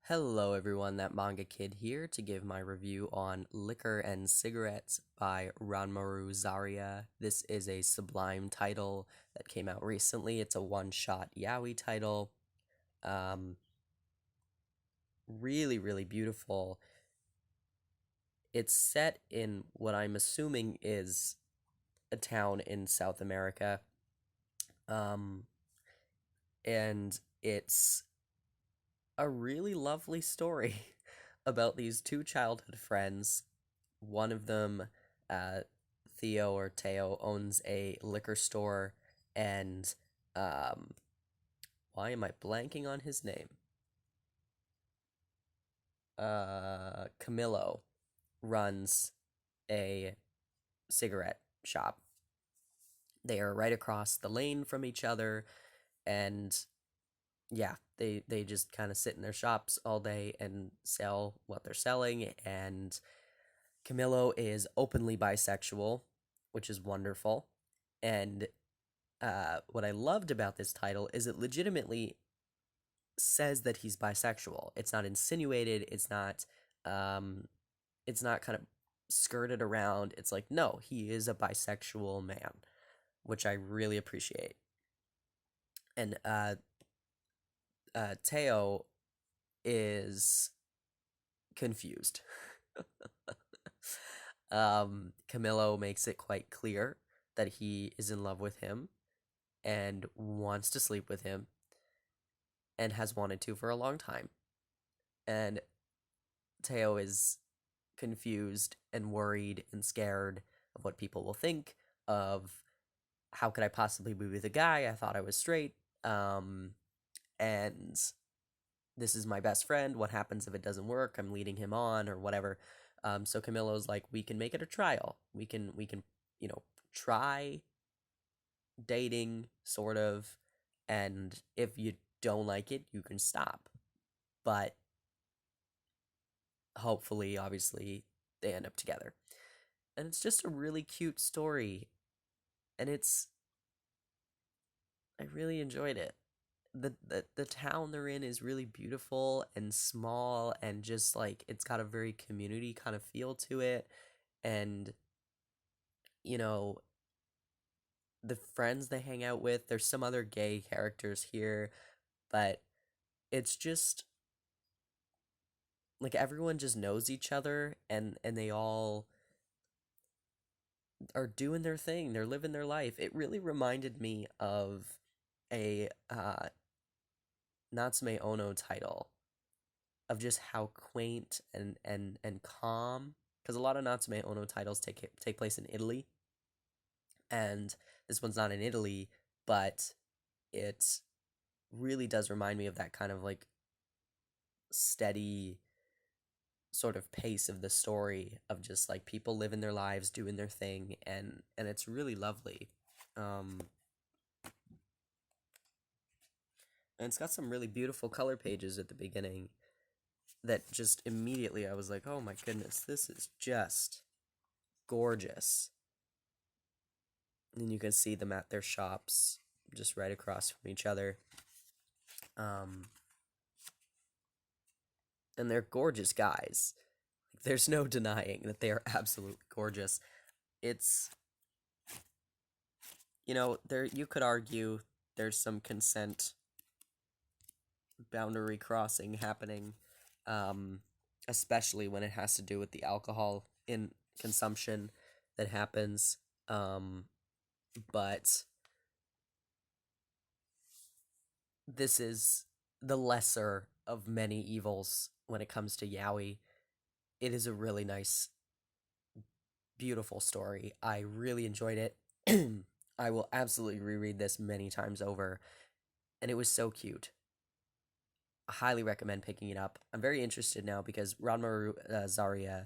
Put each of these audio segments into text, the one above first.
Hello everyone, that manga kid here to give my review on Liquor and Cigarettes by Ranmaru Zariya. This is a SuBLime title that came out recently. It's a one-shot yaoi title. Really beautiful. It's set in what I'm assuming is a town in South America. And it's a really lovely story about these two childhood friends. One of them, uh, Theo or Teo, owns a liquor store, and why am I blanking on his name? Camillo runs a cigarette shop. They are right across the lane from each other, and yeah, they just kind of sit in their shops all day and sell what they're selling. And Camillo is openly bisexual, which is wonderful. And what I loved about this title is it legitimately says that he's bisexual. It's not insinuated. It's not kind of skirted around. It's like, no, he is a bisexual man, which I really appreciate. And Teo is confused. Camillo makes it quite clear that he is in love with him and wants to sleep with him and has wanted to for a long time. And Teo is confused and worried and scared of what people will think, of how could I possibly be with a guy? I thought I was straight. And this is my best friend. What happens if it doesn't work? I'm leading him on or whatever. So Camillo's like, we can make it a trial. We can, try dating, sort of, and if you don't like it, you can stop. But hopefully, obviously, they end up together. And it's just a really cute story. And I really enjoyed it. The town they're in is really beautiful and small, and just like it's got a very community kind of feel to it. And you know, the friends they hang out with, there's some other gay characters here, but it's just like everyone just knows each other, and they all are doing their thing. They're living their life. It really reminded me of a Natsume Ono title, of just how quaint and calm, because a lot of Natsume Ono titles take place in Italy, and this one's not in Italy, but it really does remind me of that kind of like steady sort of pace of the story, of just like people living their lives, doing their thing, and it's really lovely. And it's got some really beautiful color pages at the beginning that just immediately I was like, oh my goodness, this is just gorgeous. And then you can see them at their shops just right across from each other. And they're gorgeous guys. There's no denying that they are absolutely gorgeous. It's, there, you could argue there's some consent boundary crossing happening, especially when it has to do with the alcohol in consumption that happens. But this is the lesser of many evils when it comes to yaoi. It is a really nice, beautiful story. I really enjoyed it. I will absolutely reread this many times over, and it was so cute. I highly recommend picking it up. I'm very interested now because Ranmaru Zariya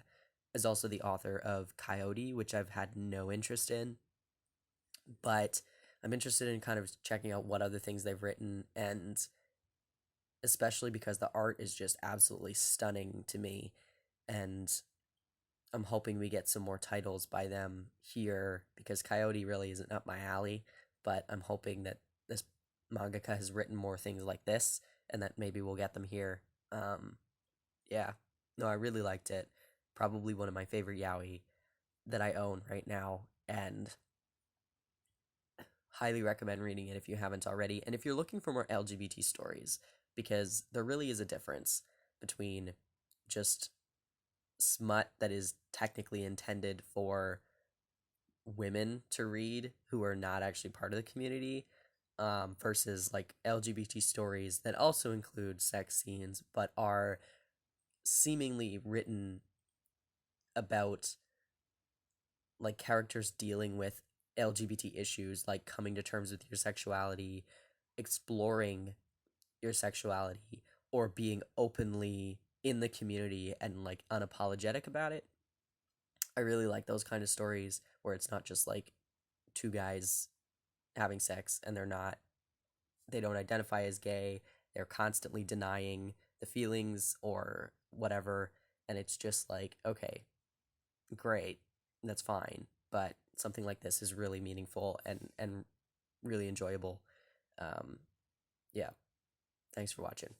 is also the author of Coyote, which I've had no interest in, but I'm interested in kind of checking out what other things they've written, and especially because the art is just absolutely stunning to me, and I'm hoping we get some more titles by them here, because Coyote really isn't up my alley, but I'm hoping that this mangaka has written more things like this, and that maybe we'll get them here. Yeah. No, I really liked it. Probably one of my favorite yaoi that I own right now, and highly recommend reading it if you haven't already. And if you're looking for more LGBT stories, because there really is a difference between just smut that is technically intended for women to read who are not actually part of the community, versus like LGBT stories that also include sex scenes but are seemingly written about like characters dealing with LGBT issues, like coming to terms with your sexuality, exploring your sexuality, or being openly in the community and like unapologetic about it. I really like those kind of stories where it's not just like two guys having sex and they don't identify as gay, they're constantly denying the feelings or whatever, and it's just like, okay, great, that's fine, but something like this is really meaningful and really enjoyable. Um, yeah, thanks for watching.